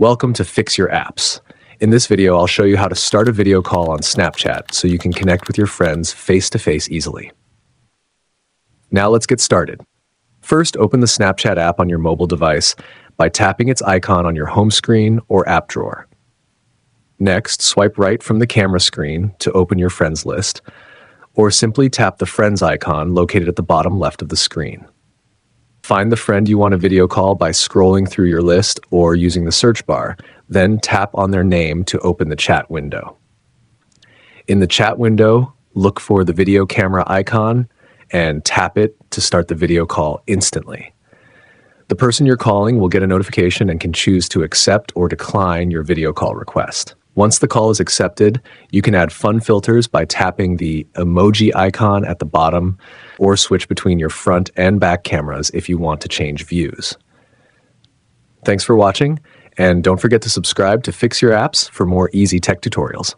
Welcome to Fix Your Apps. In this video, I'll show you how to start a video call on Snapchat so you can connect with your friends face-to-face easily. Now let's get started. First, open the Snapchat app on your mobile device by tapping its icon on your home screen or app drawer. Next, swipe right from the camera screen to open your friends list, or simply tap the Friends icon located at the bottom left of the screen. Find the friend you want to video call by scrolling through your list or using the search bar, then tap on their name to open the chat window. In the chat window, look for the video camera icon and tap it to start the video call instantly. The person you're calling will get a notification and can choose to accept or decline your video call request. Once the call is accepted, you can add fun filters by tapping the emoji icon at the bottom or switch between your front and back cameras if you want to change views. Thanks for watching, and don't forget to subscribe to Fix Your Apps for more easy tech tutorials.